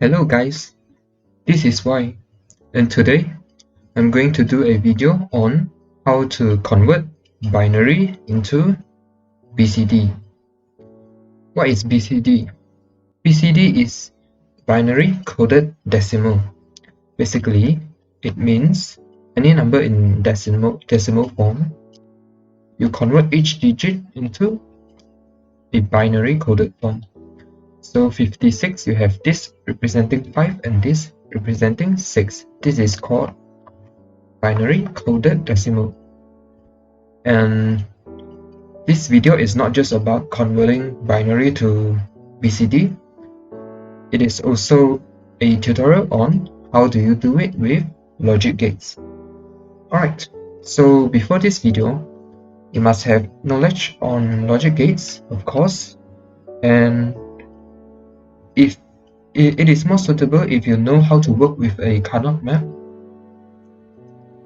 Hello guys, this is Y, and today I'm going to do a video on how to convert binary into BCD. What is BCD? BCD is binary coded decimal. Basically, it means any number in decimal form, you convert each digit into a binary coded form. So 56, you have this representing 5 and this representing 6. This is called binary coded decimal. And this video is not just about converting binary to BCD. It is also a tutorial on how do you do it with logic gates. Alright, so before this video, you must have knowledge on logic gates, of course, and if it is more suitable if you know how to work with a Carnot map.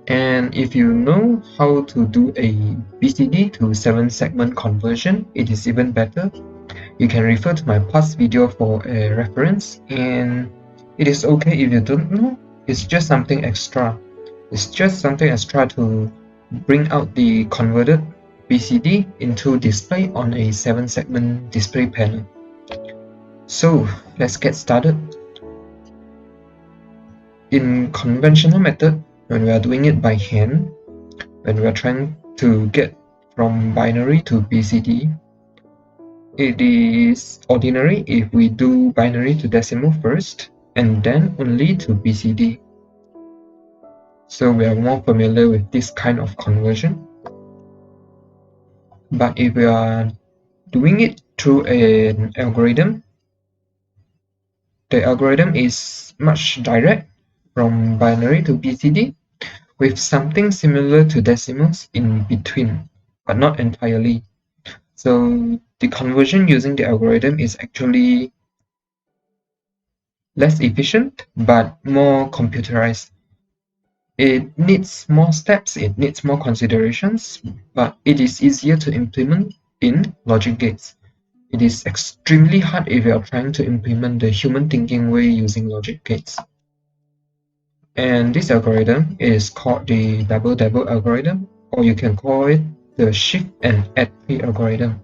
And if you know how to do a BCD to 7-segment conversion, it is even better. You can refer to my past video for a reference, and it is okay if you don't know. It's just something extra. It's just something extra to bring out the converted BCD into display on a 7-segment display panel. So let's get started. In conventional method, when we are doing it by hand, when we are trying to get from binary to BCD, it is ordinary if we do binary to decimal first and then only to BCD. So we are more familiar with this kind of conversion. But if we are doing it through an algorithm, the algorithm is much direct from binary to BCD with something similar to decimals in between, but not entirely. So the conversion using the algorithm is actually less efficient, but more computerized. It needs more steps, it needs more considerations, but it is easier to implement in logic gates. It is extremely hard if you are trying to implement the human thinking way using logic gates. And this algorithm is called the double-double algorithm, or you can call it the shift and add tree algorithm,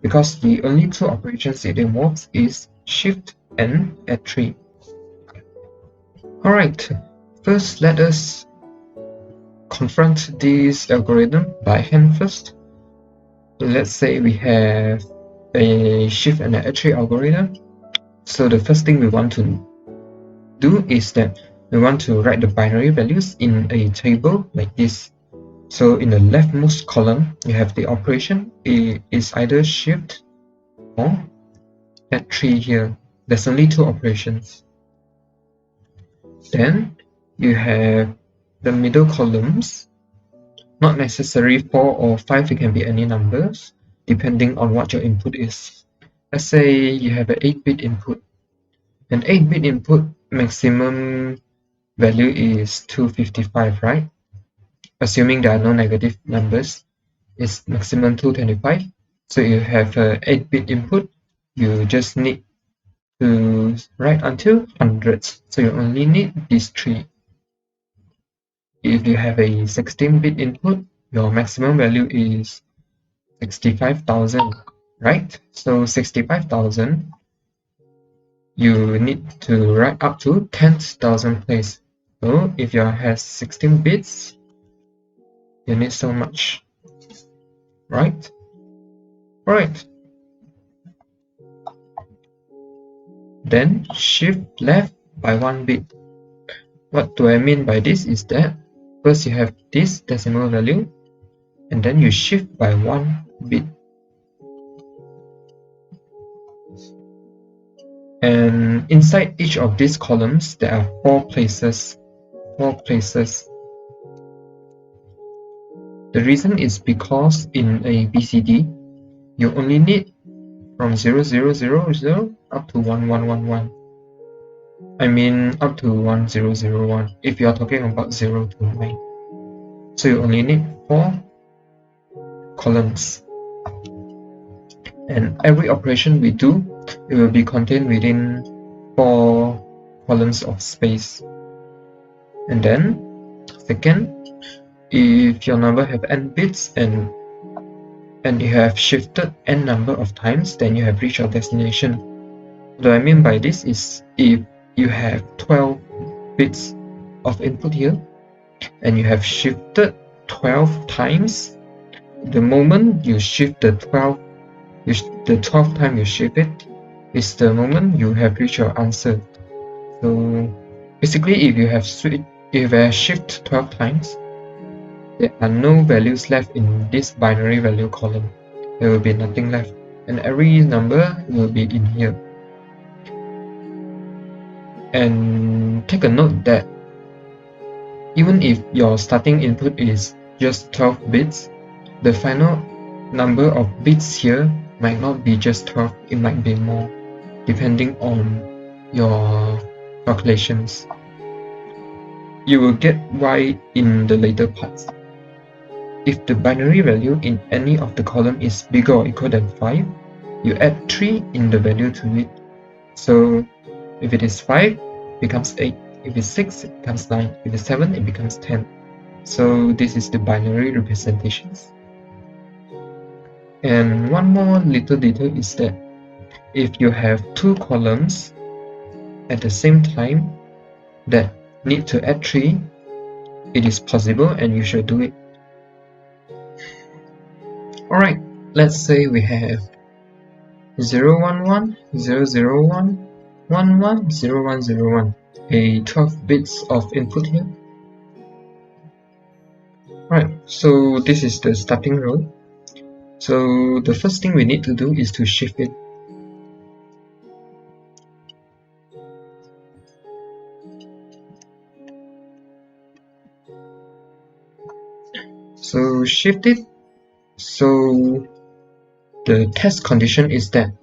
because the only two operations it involves is shift and add tree. Alright, first let us confront this algorithm by hand first. Let's say we have a shift and add tree algorithm. So the first thing we want to do is that we want to write the binary values in a table like this. So in the leftmost column, you have the operation. It is either shift or add tree here. There's only two operations. Then you have the middle columns. Not necessary 4 or 5, it can be any numbers, depending on what your input is. Let's say you have an 8-bit input. An 8-bit input maximum value is 255, right? Assuming there are no negative numbers, it's maximum 225. So you have an 8-bit input, you just need to write until hundreds. So you only need these three. If you have a 16-bit input, your maximum value is 65,000, right? So 65,000, you need to write up to 10,000 place. So if your has 16 bits, you need so much, right? Alright. Then shift left by 1 bit. What do I mean by this is that first you have this decimal value and then you shift by 1 bit. And inside each of these columns, there are 4 places. The reason is because in a BCD, you only need from 0000 up to 1111. I mean up to 1001 if you are talking about 0 to 9. So you only need 4 columns. And every operation we do, it will be contained within 4 columns of space. And then second, if your number have n bits and you have shifted n number of times, then you have reached your destination. What I mean by this is if you have 12 bits of input here and you have shifted 12 times, the moment you shift the 12th time you shift it is the moment you have reached your answer. So basically, if you have shift 12 times, there are no values left in this binary value column. There will be nothing left, and every number will be in here. And take a note that even if your starting input is just 12 bits, the final number of bits here might not be just 12, it might be more, depending on your calculations. You will get why in the later parts. If the binary value in any of the column is bigger or equal than 5, you add 3 in the value to it. So if it is 5, it becomes 8. If it's 6, it becomes 9. If it's 7, it becomes 10. So this is the binary representations. And one more little detail is that if you have 2 columns at the same time that need to add 3, it is possible and you should do it. Alright, let's say we have 011, 001, 11, 0101, a 12 bits of input here. Right, so this is the starting row. So the first thing we need to do is to shift it. So shift it. So the test condition is that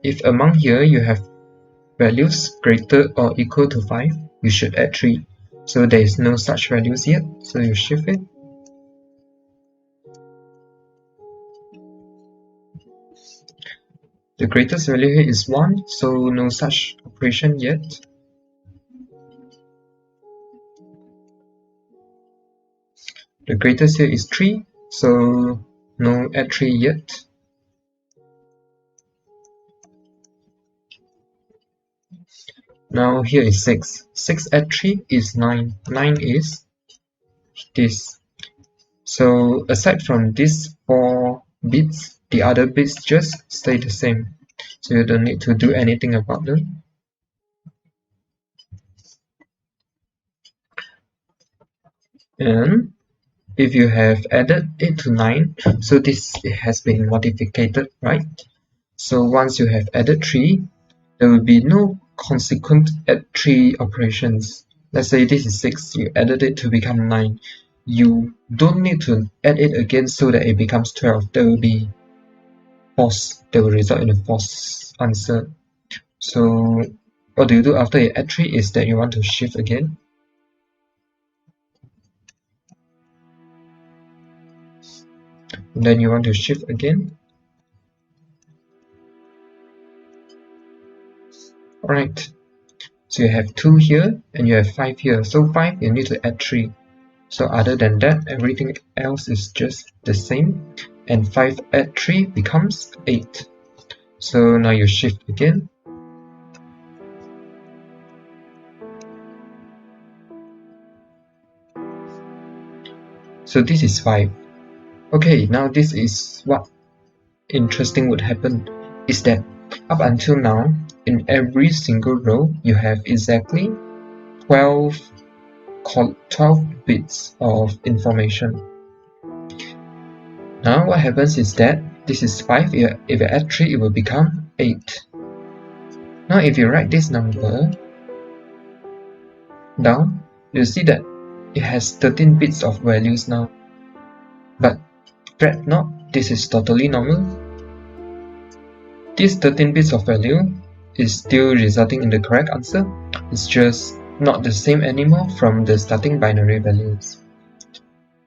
if among here you have values greater or equal to 5, you should add 3. So there is no such values yet, so you shift it. The greatest value here is 1, so no such operation yet. The greatest here is 3, so no add 3 yet. Now here is 6. 6 add 3 is 9. 9 is this. So aside from these 4 bits, the other bits just stay the same. So you don't need to do anything about them. And if you have added it to 9, so this has been modified, right? So once you have added 3, there will be no consequent add 3 operations. Let's say this is 6, you added it to become 9. You don't need to add it again so that it becomes 12. There will be false. That will result in a false answer. So what do you do after you add 3 is that you want to shift again. And then you want to shift again. Alright, so you have 2 here and you have 5 here. So 5 you need to add 3. So other than that, everything else is just the same. And 5 add 3 becomes 8. So now you shift again. So this is 5. Okay, now this is what interesting would happen, is that up until now, in every single row, you have exactly 12 bits of information. Now what happens is that this is 5, if you add 3, it will become 8. Now if you write this number down, you'll see that it has 13 bits of values now. But fret not, this is totally normal. This 13 bits of value is still resulting in the correct answer. It's just not the same anymore from the starting binary values.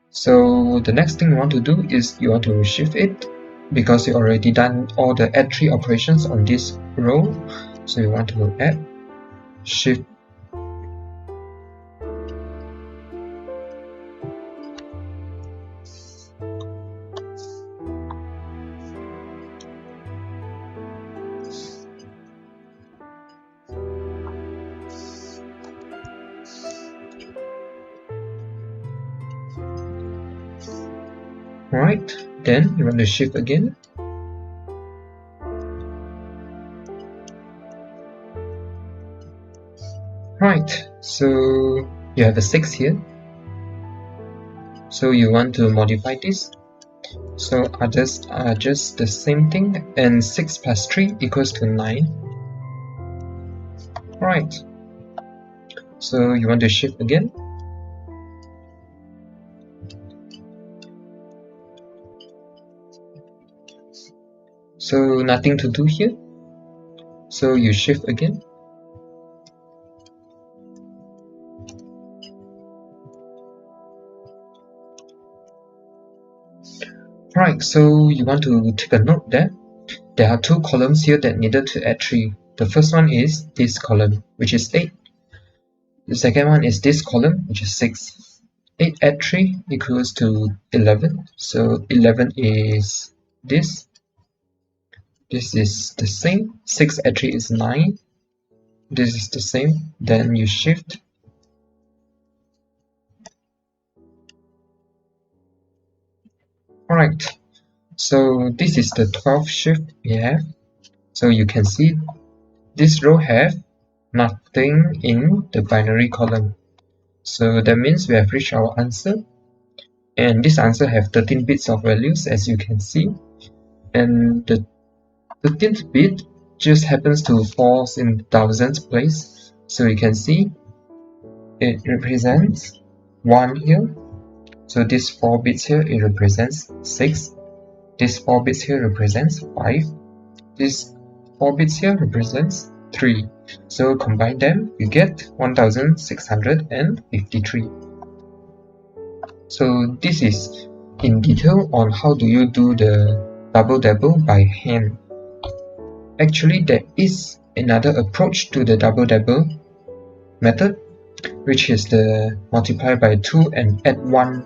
So the next thing you want to do is you want to shift it, because you already done all the add 3 operations on this row. So you want to add, shift Alright, then you want to shift again. Right, so you have a 6 here. So you want to modify this. So others are just the same thing, and 6 plus 3 equals to 9. Right, so you want to shift again. So nothing to do here. So you shift again. Right, so you want to take a note that there are 2 columns here that needed to add 3. The first one is this column, which is 8. The second one is this column, which is 6. 8 add 3 equals to 11. So 11 is this. This is the same. 6 add 3 is 9. This is the same. Then you shift. Alright, so this is the 12th shift we have. So you can see this row have nothing in the binary column. So that means we have reached our answer. And this answer have 13 bits of values, as you can see. And the 13th bit just happens to fall in thousandth place. So you can see it represents 1 here. So this 4 bits here, it represents 6. This 4 bits here represents 5. This 4 bits here represents 3. So combine them, you get 1653. So this is in detail on how do you do the double by hand. Actually, there is another approach to the double method, which is the multiply by 2 and add 1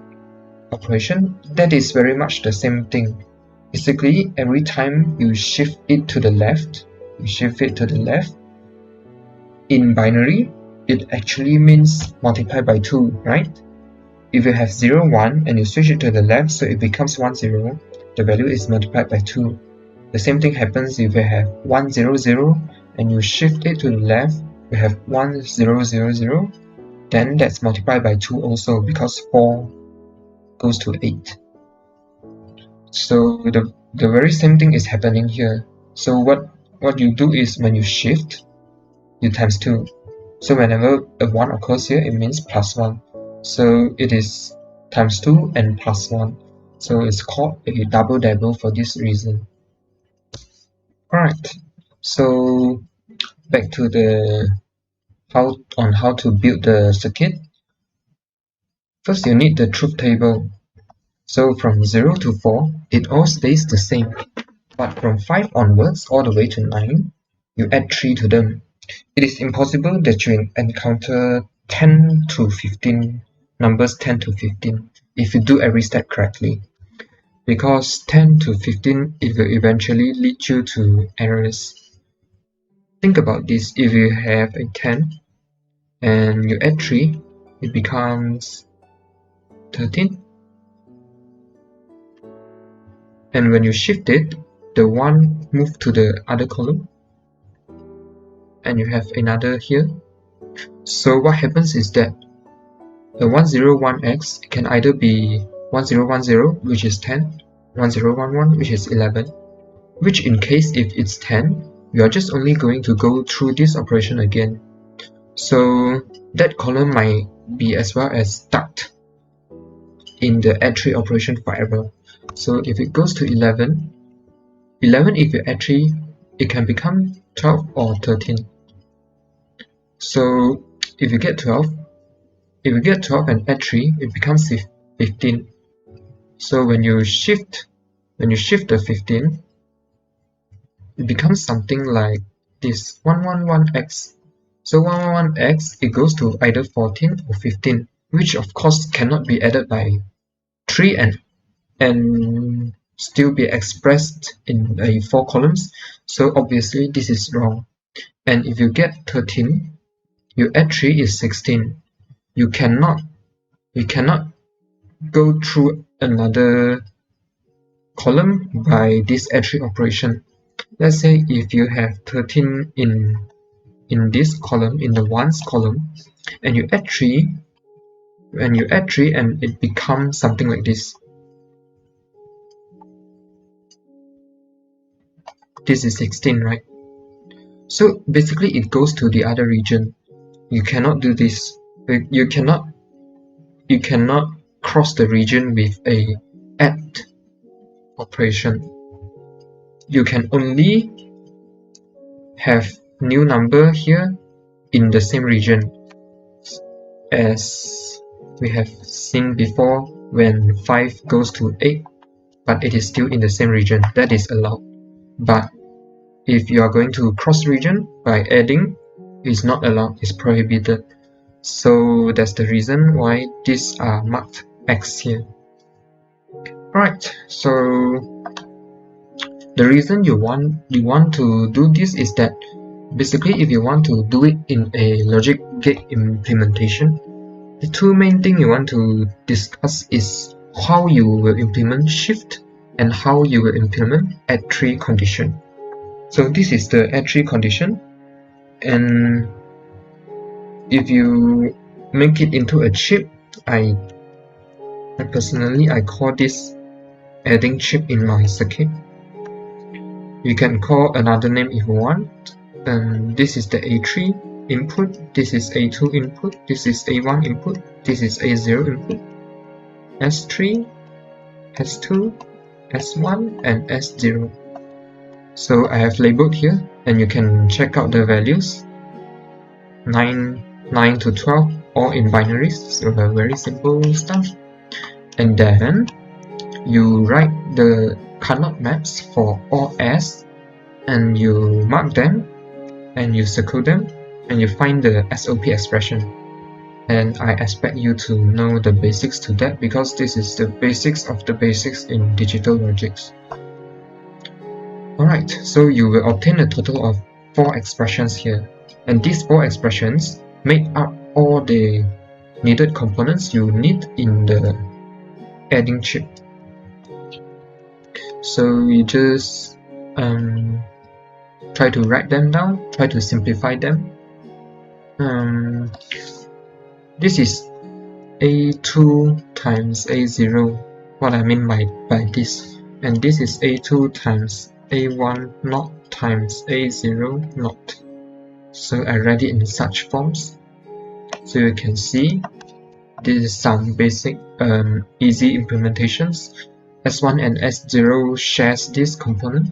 operation. That is very much the same thing. Basically, every time you shift it to the left, in binary, it actually means multiply by 2, right? If you have 0, 1 and you switch it to the left, so it becomes 1, 0, the value is multiplied by 2. The same thing happens if you have 1, 0, 0 and you shift it to the left, you have 1, 0, 0, 0, then that's multiplied by 2 also, because 4 goes to 8. So the very same thing is happening here. So what you do is when you shift, you times 2. So whenever a 1 occurs here, it means plus 1. So it is times 2 and plus 1. So it's called a double for this reason. Alright, so back to the how to build the circuit. First you need the truth table. So from 0 to 4, it all stays the same. But from 5 onwards all the way to 9, you add 3 to them. It is impossible that you encounter 10 to 15 numbers 10 to 15 if you do every step correctly. Because 10 to 15, it will eventually lead you to errors. Think about this, if you have a 10 and you add 3, it becomes 13. And when you shift it, the 1 moves to the other column and you have another here. So what happens is that the 101x can either be 1010, which is 10, 1011, which is 11, which in case if it's 10, you are just only going to go through this operation again. So that column might be as well as stuck in the add 3 operation forever. So if it goes to 11 if you add 3, it can become 12 or 13. So if you get 12 and add 3, it becomes 15. So when you shift the 15, it becomes something like this 111x. So 111x, it goes to either 14 or 15, which of course cannot be added by 3 and still be expressed in 4 columns. So obviously this is wrong. And if you get 13, you add 3 is 16. You cannot go through another column by this add 3 operation. Let's say if you have 13 in this column, in the ones column, and you add 3, and it becomes something like this. This is 16, right? So basically it goes to the other region. You cannot do this. You cannot cross the region with a add operation. You can only have new number here in the same region as we have seen before when 5 goes to 8, but it is still in the same region. That is allowed. But if you are going to cross region by adding, it's not allowed, it's prohibited. So that's the reason why these are marked X here. Alright, so the reason you want to do this is that basically if you want to do it in a logic gate implementation, the two main things you want to discuss is how you will implement shift and how you will implement add 3 condition. So this is the add 3 condition, and if you make it into a chip, I personally call this adding chip in my circuit. You can call another name if you want. And this is the A3 input, this is A2 input, this is A1 input, this is A0 input, S3, S2, S1 and S0. So I have labeled here, and you can check out the values 9 to 12, all in binaries, so very simple stuff. And then you write the Carnot maps for all S, and you mark them, and you circle them, and you find the SOP expression. And I expect you to know the basics to that, because this is the basics of the basics in digital logics. Alright, so you will obtain a total of 4 expressions here, and these 4 expressions make up all the needed components you need in the adding chip. So you just try to write them down, try to simplify them. This is A2 times A0, what I mean by this, and this is A2 times A1 naught times A0 naught. So I write it in such forms. So you can see this is some basic easy implementations. S1 and S0 shares this component,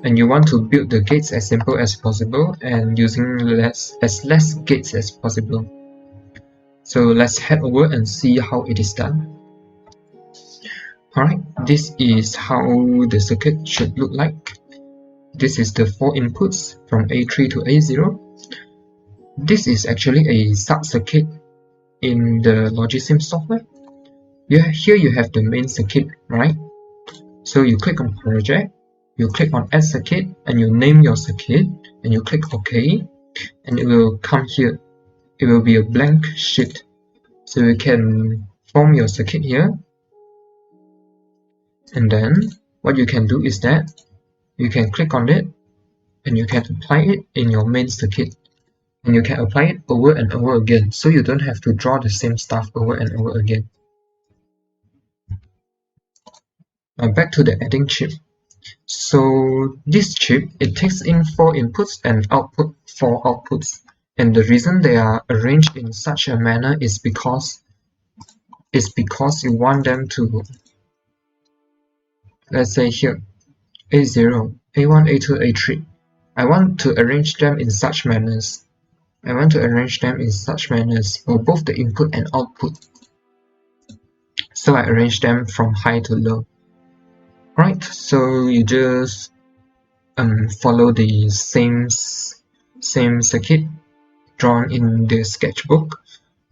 and you want to build the gates as simple as possible and using as less gates as possible. So let's head over and see how it is done. Alright, this is how the circuit should look like. This is the 4 inputs from A3 to A0. This is actually a sub-circuit in the logisim software. Here you have the main circuit, right? So you click on project, you click on add circuit, and you name your circuit, and you click OK, and it will come here. It will be a blank sheet. So you can form your circuit here, and then what you can do is that you can click on it, and you can apply it in your main circuit, and you can apply it over and over again, so you don't have to draw the same stuff over and over again. Now back to the adding chip. So this chip, it takes in 4 inputs and output 4 outputs, and the reason they are arranged in such a manner is because you want them to, let's say here, A0, A1, A2, A3. I want to arrange them in such manners. for both the input and output. So I arrange them from high to low. Right, so you just follow the same circuit drawn in the sketchbook,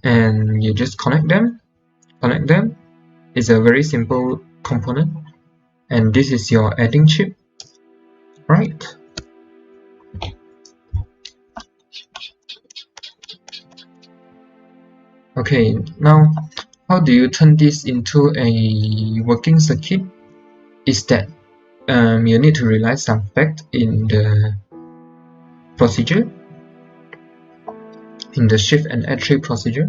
and you just connect them. It's a very simple component, and this is your adding chip, right? Okay, now how do you turn this into a working circuit? is that you need to realize some fact in the procedure, in the shift and add tree procedure.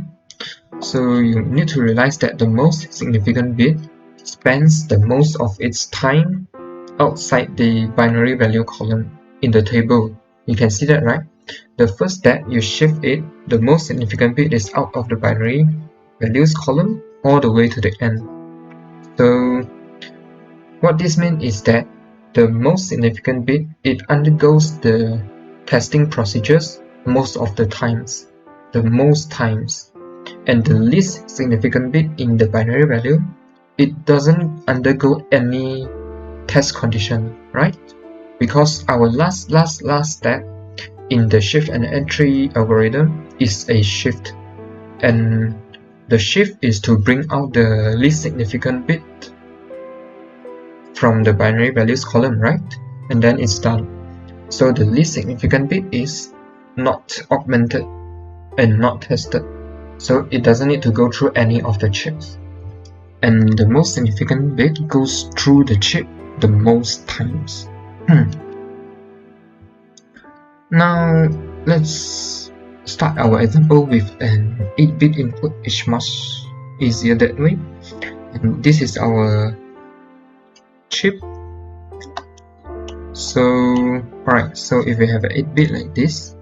So you need to realize that the most significant bit spends the most of its time outside the binary value column in the table. You can see that, right? The first step you shift it, the most significant bit is out of the binary values column all the way to the end. So what this means is that the most significant bit, it undergoes the testing procedures most of the times, and the least significant bit in the binary value, it doesn't undergo any test condition, right? Because our last step in the shift and add tree algorithm is a shift, and the shift is to bring out the least significant bit from the binary values column, right? And then it's done. So the least significant bit is not augmented and not tested, so it doesn't need to go through any of the chips. And the most significant bit goes through the chip the most times. Now let's start our example with an 8-bit input. It's much easier that way. And this is our chip. So alright, so if we have an 8-bit like this,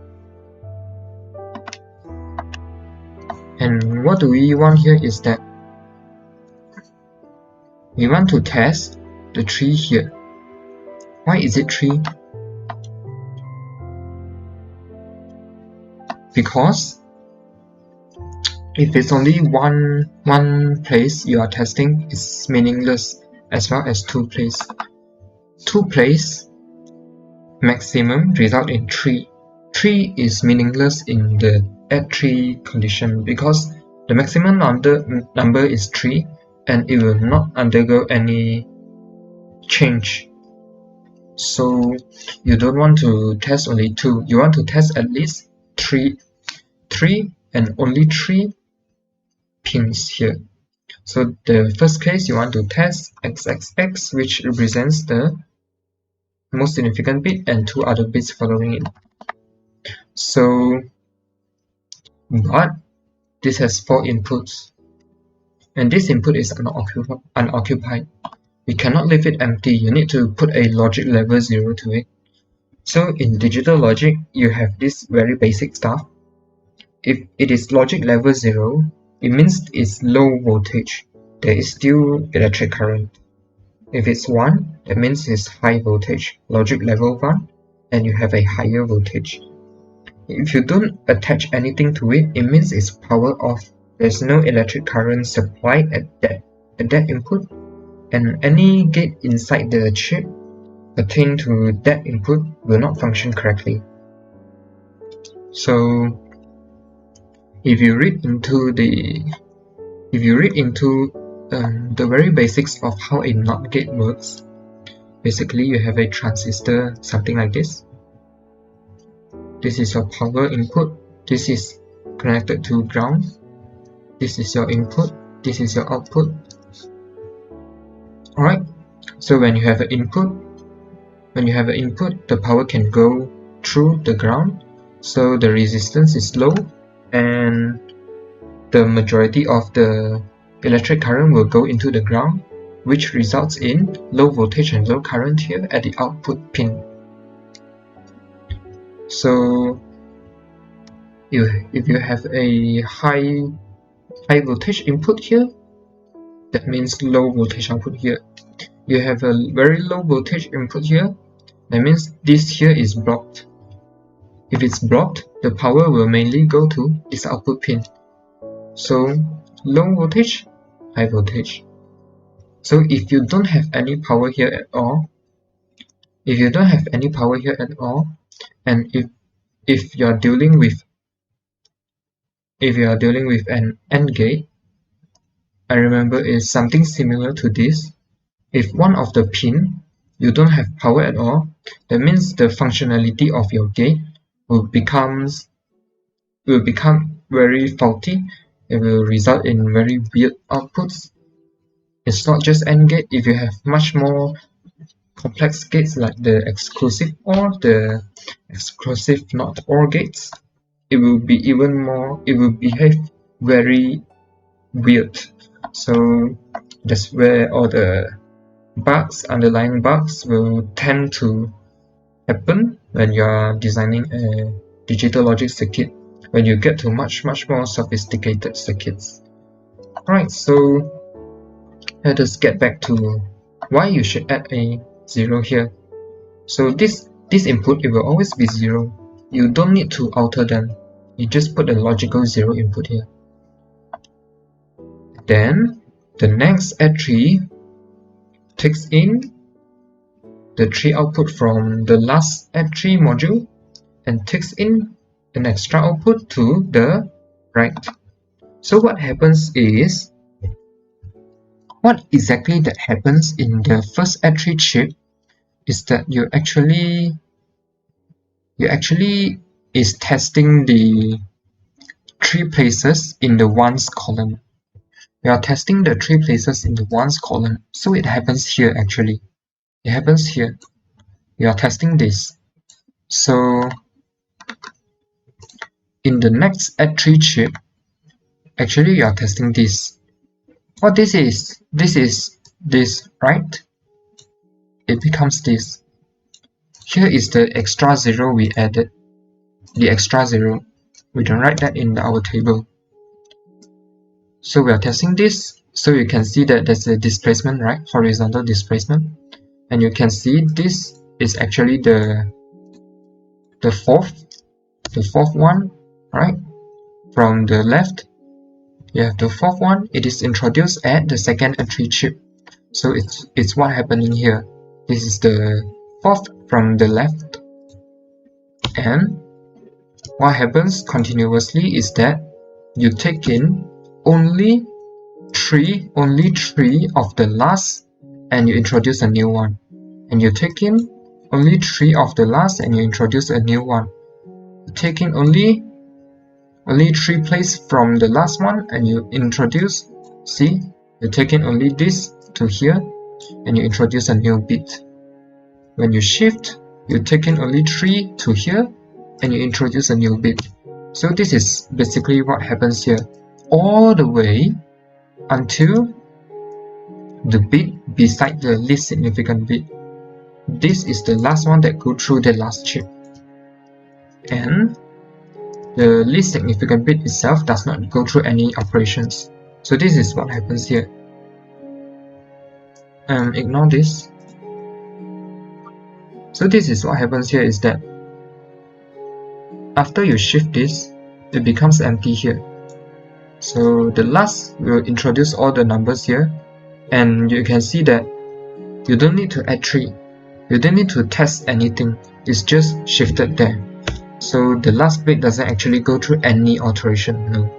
and what do we want here is that we want to test the tree here. Why is it 3? Because if it's only one place you are testing, it's meaningless, as well as 2 place. 2 place maximum result in 3. 3 is meaningless in the add 3 condition because the maximum number is 3 and it will not undergo any change. So you don't want to test only 2, you want to test at least 3 and only 3 pins here. So the first case you want to test XXX, which represents the most significant bit, and 2 other bits following it. So, but this has 4 inputs, and this input is unoccupied. We cannot leave it empty, you need to put a logic level 0 to it. So in digital logic, you have this very basic stuff. If it is logic level 0, it means it's low voltage. There is still electric current. If it's 1, that means it's high voltage, logic level 1, and you have a higher voltage. If you don't attach anything to it, it means it's power off. There's no electric current supplied at that input, and any gate inside the chip pertaining to that input will not function correctly. So if you read into the very basics of how a NOT gate works, basically you have a transistor, something like this. This is your power input, this is connected to ground, this is your input, this is your output. Alright, so when you have an input, the power can go through the ground, so the resistance is low, and the majority of the electric current will go into the ground, which results in low voltage and low current here at the output pin. So if you have a high voltage input here, that means low voltage output here. You have a very low voltage input here, that means this here is blocked. If it's blocked, the power will mainly go to this output pin. So low voltage, high voltage. So if you don't have any power here at all, and if you are dealing with an AND gate, I remember is something similar to this. If one of the pin you don't have power at all, that means the functionality of your gate will become very faulty. It will result in very weird outputs. It's not just AND gate. If you have much more complex gates like the exclusive OR, the exclusive NOT OR gates, it will behave very weird. So that's where all the underlying bugs will tend to happen when you are designing a digital logic circuit, when you get to much more sophisticated circuits. Alright, so let us get back to why you should add a 0 here. So this input, it will always be 0. You don't need to alter them. You just put a logical 0 input here. Then the next add 3 takes in the 3 output from the last add 3 module and takes in an extra output to the right. So what happens is, what exactly that happens in the first add 3 chip is that you actually is testing the 3 places in the ones column. We are testing the 3 places in the ones column. So it happens here actually. It happens here. We are testing this. So in the next add 3 chip, actually you are testing this. What this is this, right? It becomes this. Here is the extra 0 we added. The extra 0. We don't write that in our table. So we are testing this. So you can see that there's a displacement, right? Horizontal displacement. And you can see this is actually the fourth one, right? From the left, you have the fourth one. It is introduced at the second add 3 chip. So it's what happening here. This is the fourth from the left. And what happens continuously is that you take in only three of the last and you introduce a new one. And you take in only 3 of the last and you introduce a new one. You take in only 3 places from the last one and you introduce, see, you take in only this to here and you introduce a new bit. When you shift, you take in only 3 to here and you introduce a new bit. So this is basically what happens here, all the way until the bit beside the least significant bit. This is the last one that goes through the last chip. And the least significant bit itself does not go through any operations. So this is what happens here. Ignore this. So this is what happens here is that after you shift this, it becomes empty here. So the last will introduce all the numbers here, and you can see that you don't need to add 3. You don't need to test anything. It's just shifted there. So the last bit doesn't actually go through any alteration, no.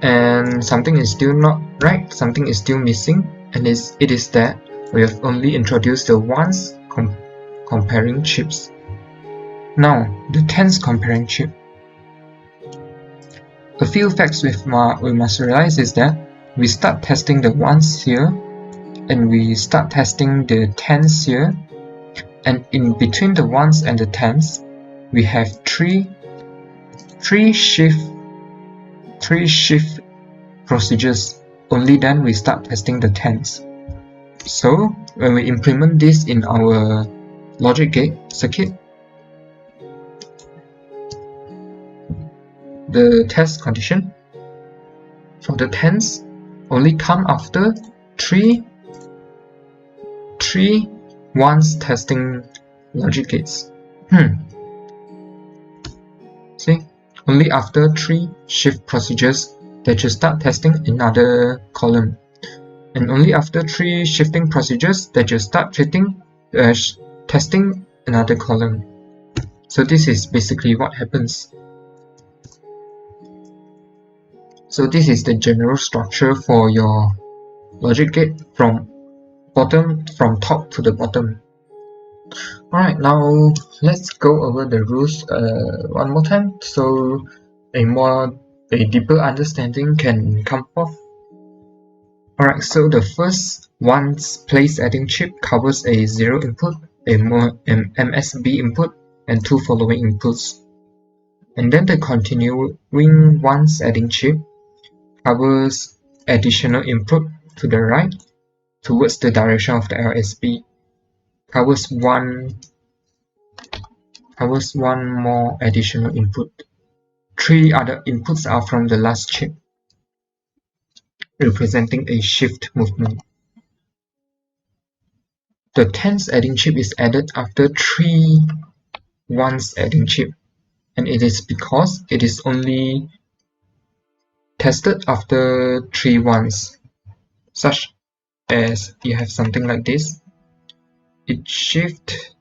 And something is still not right, something is still missing, and it is that we have only introduced the ones comparing chips. Now, the tens comparing chip. A few facts we must realize is that we start testing the ones here, and we start testing the tens here, and in between the ones and the tens, we have three shift procedures. Only then we start testing the tens. So when we implement this in our logic gate circuit, the test condition for the tens only come after three ones testing logic gates. See, only after 3 shift procedures that you start testing another column, and only after 3 shifting procedures that you start testing another column. So this is basically what happens. So this is the general structure for your logic gate from top to the bottom. Alright, now let's go over the rules one more time, so a deeper understanding can come forth. Alright, so the first ones place adding chip covers a 0 input, a MSB input, and 2 following inputs. And then the continuing ones adding chip covers additional input to the right towards the direction of the LSB, covers one more additional input. 3 other inputs are from the last chip, representing a shift movement. The 10th adding chip is added after 3 ones adding chip, and it is because it is only tested after 3 ones, such as you have something like this. It shift.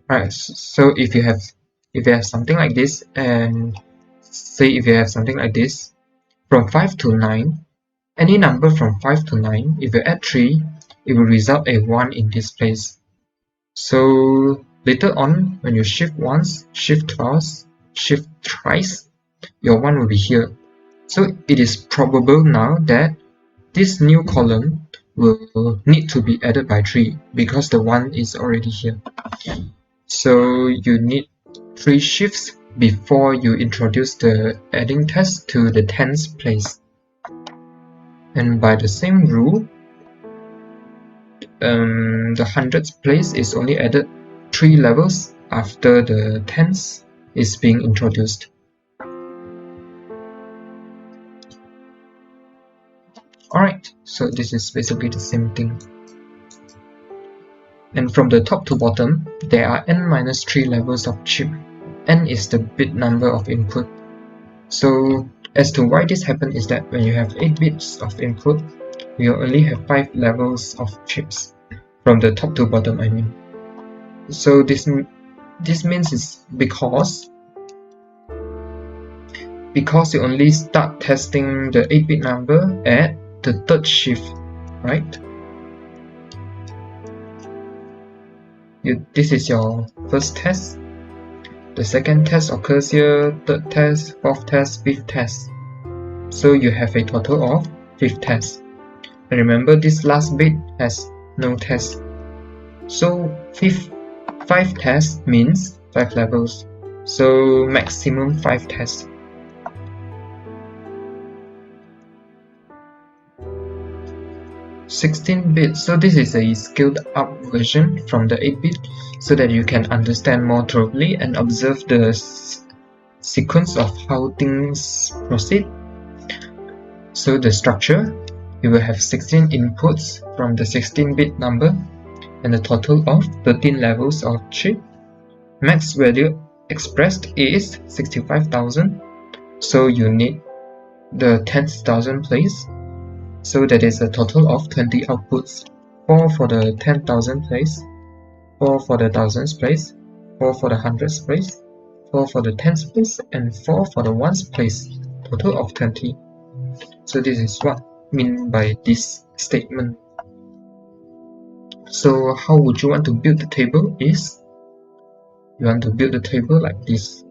Right, so if you have something like this, and say if you have something like this, from 5 to 9, any number from 5 to 9, if you add 3, it will result a 1 in this place. So later on, when you shift once, shift twice, shift thrice, your 1 will be here. So it is probable now that this new column will need to be added by 3 because the 1 is already here. So you need 3 shifts before you introduce the adding test to the 10th place. And by the same rule, the 100th place is only added 3 levels after the 10th is being introduced. Alright, so this is basically the same thing. And from the top to bottom, there are n-3 levels of chip. N is the bit number of input. So as to why this happens is that when you have 8 bits of input, you only have 5 levels of chips. From the top to bottom, I mean. So this means it's because you only start testing the 8-bit number at the 3rd shift, right? This is your first test. The second test occurs here, 3rd test, 4th test, 5th test. So you have a total of 5 tests. And remember, this last bit has no test. So 5 tests means 5 levels. So maximum 5 tests. (16-bit), so this is a scaled up version from the 8-bit so that you can understand more thoroughly and observe the sequence of how things proceed. So the structure, you will have 16 inputs from the 16-bit number and a total of 13 levels of chip. Max value expressed is 65,000, so you need the 10,000 place. So that is a total of 20 outputs, 4 for the 10,000 place, 4 for the 1000th place, 4 for the 100th place, 4 for the 10th place, and 4 for the 1st place, total of 20. So this is what I mean by this statement. So how would you want to build the table is, you want to build the table like this.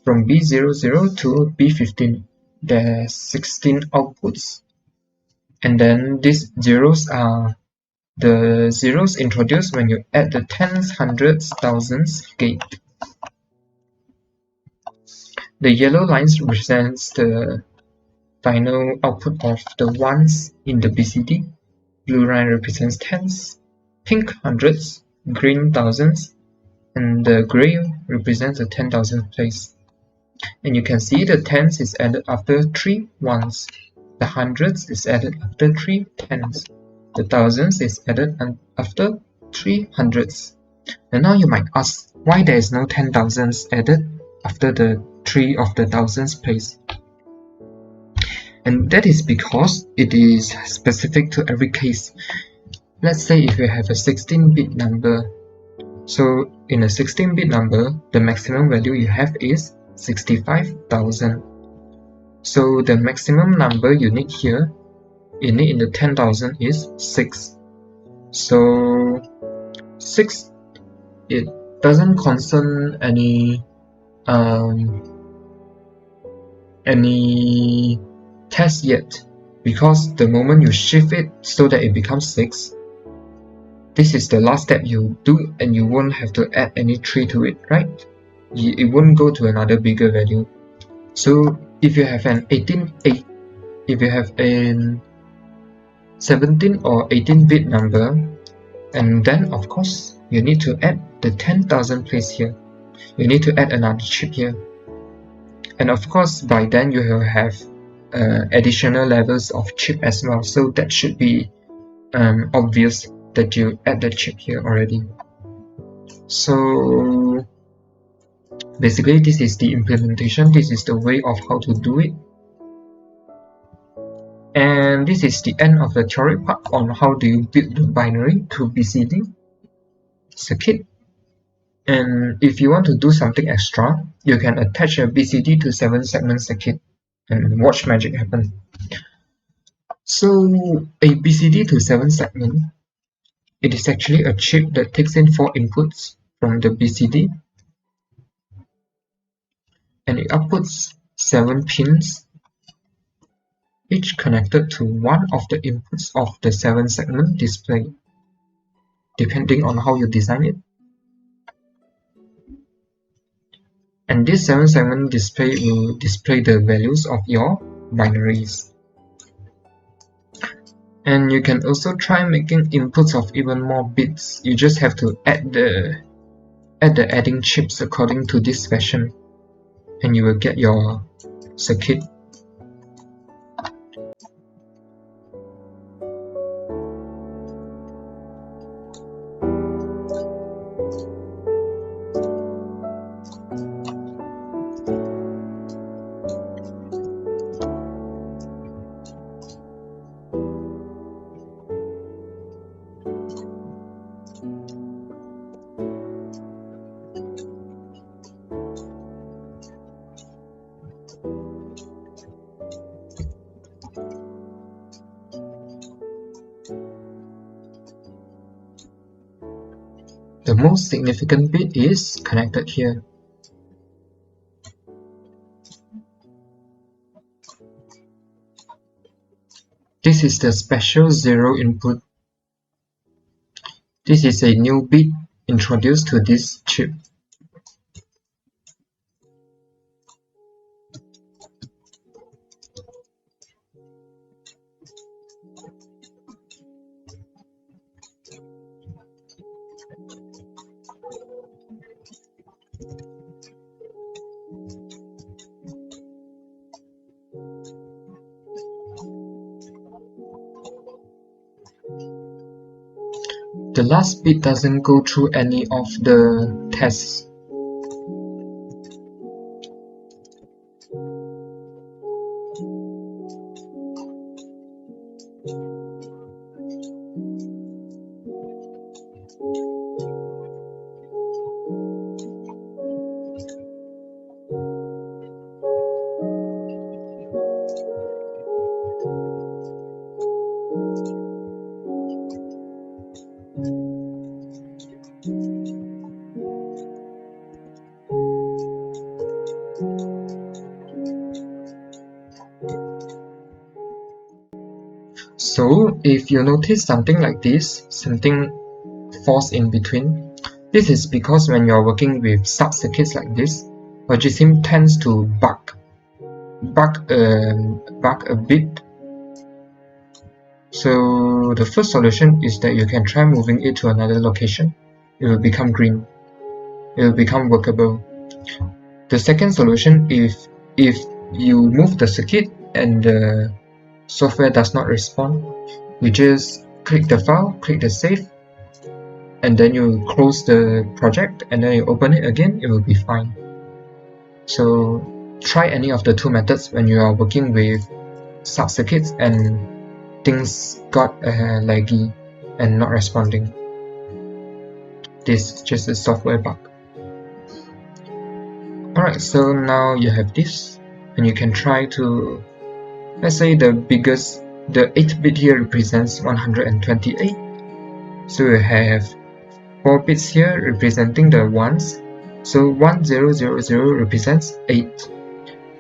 From B00 to B15, there are 16 outputs. And then these zeros are the zeros introduced when you add the tens, hundreds, thousands gate. The yellow lines represents the final output of the ones in the BCD. Blue line represents tens, pink hundreds, green thousands, and the gray represents the 10,000th place. And you can see the tens is added after 3 ones. The hundreds is added after 3 tens. The thousands is added after 3 hundreds. And now you might ask, why there is no 10,000s added after the 3 of the thousands place? And that is because it is specific to every case. Let's say if you have a 16-bit number. So in a 16-bit number, the maximum value you have is 65,000. So the maximum number you need here, in the 10,000 is 6. So 6 it doesn't concern any test yet, because the moment you shift it so that it becomes 6, this is the last step you do, and you won't have to add any 3 to it, right? It won't go to another bigger value. So if you have an 18, if you have a 17 or 18-bit number, and then of course you need to add the 10,000 place here. You need to add another chip here, and of course by then you will have additional levels of chip as well, so that should be obvious that you add the chip here already. So basically this is the implementation, this is the way of how to do it, and this is the end of the theory part on how do you build the binary to BCD circuit. And if you want to do something extra, you can attach a BCD to 7-segment circuit and watch magic happen. So a BCD to 7-segment, it is actually a chip that takes in 4 inputs from the BCD, and it outputs 7 pins, each connected to one of the inputs of the 7-segment display, depending on how you design it. And this 7-segment display will display the values of your binaries. And you can also try making inputs of even more bits. You just have to add the adding chips according to this fashion, and you will get your circuit. The most significant bit is connected here. This is the special 0 input. This is a new bit introduced to this chip. The last bit doesn't go through any of the tests. So if you notice something like this, something falls in between, this is because when you're working with sub-circuits like this, logisim tends to bug a bit. So the first solution is that you can try moving it to another location. It will become green. It will become workable. The second solution, if you move the circuit and the software does not respond, you just click the file, click the save, and then you close the project and then you open it again, it will be fine. So try any of the two methods when you are working with sub-circuits and things got laggy and not responding. This is just a software bug. Alright, so now you have this, and you can try to, let's say the 8-bit here represents 128, so you have 4 bits here representing the ones. So 1000 represents 8,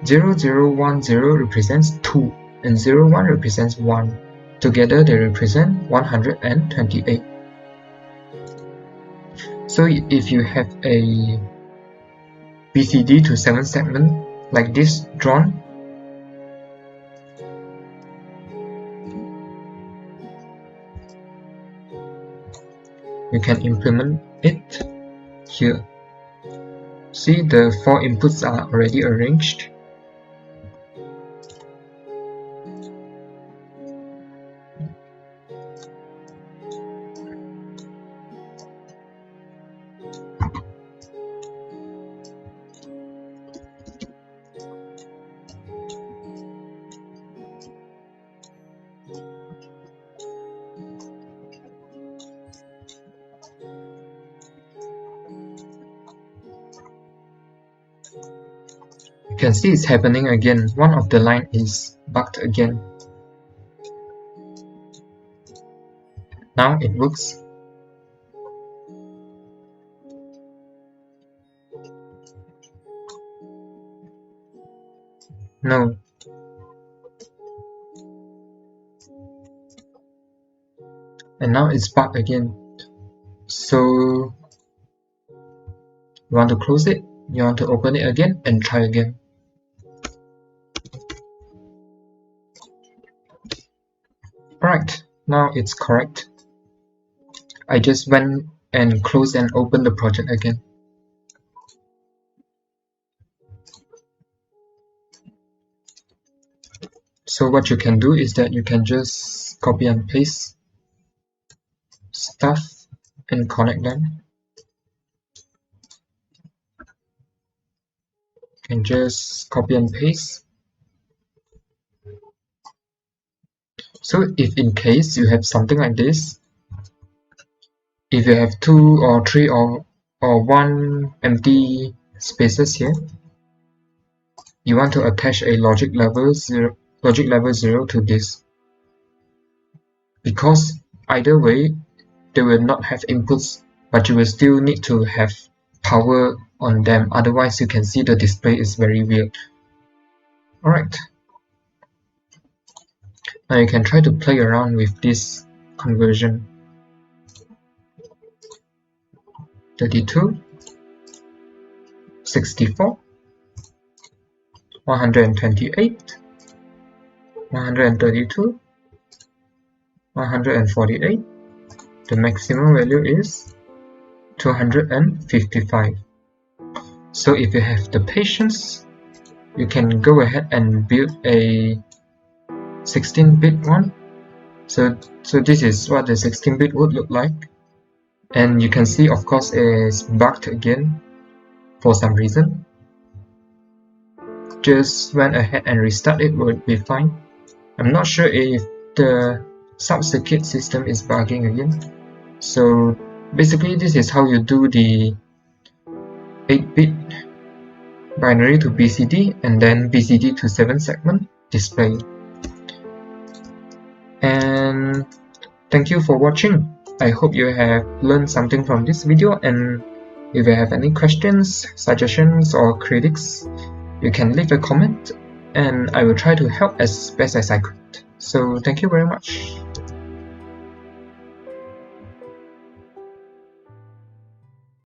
0010 represents 2, and 01 represents 1. Together they represent 128. So if you have a BCD to 7 segment like this drawn, you can implement it here. See, the 4 inputs are already arranged. You can see it's happening again. One of the line is bugged again. Now it works. No. And now it's bugged again. So you want to close it, you want to open it again and try again. Alright, now it's correct. I just went and closed and opened the project again. So what you can do is that you can just copy and paste stuff and connect them. You can just copy and paste. So if in case you have something like this, if you have 2 or 3 or 1 empty spaces here, you want to attach a logic level 0 to this, because either way they will not have inputs, but you will still need to have power on them, otherwise you can see the display is very weird. Alright, now you can try to play around with this conversion. 32, 64, 128, 132, 148. The maximum value is 255. So if you have the patience, you can go ahead and build a 16-bit one. So this is what the 16-bit would look like. And you can see, of course, it's bugged again for some reason. Just went ahead and restart it, would be fine. I'm not sure if the sub-circuit system is bugging again. So basically this is how you do the 8-bit binary to BCD and then BCD to 7 segment display. And thank you for watching. I hope you have learned something from this video, and if you have any questions, suggestions or critiques, you can leave a comment and I will try to help as best as I could. So thank you very much.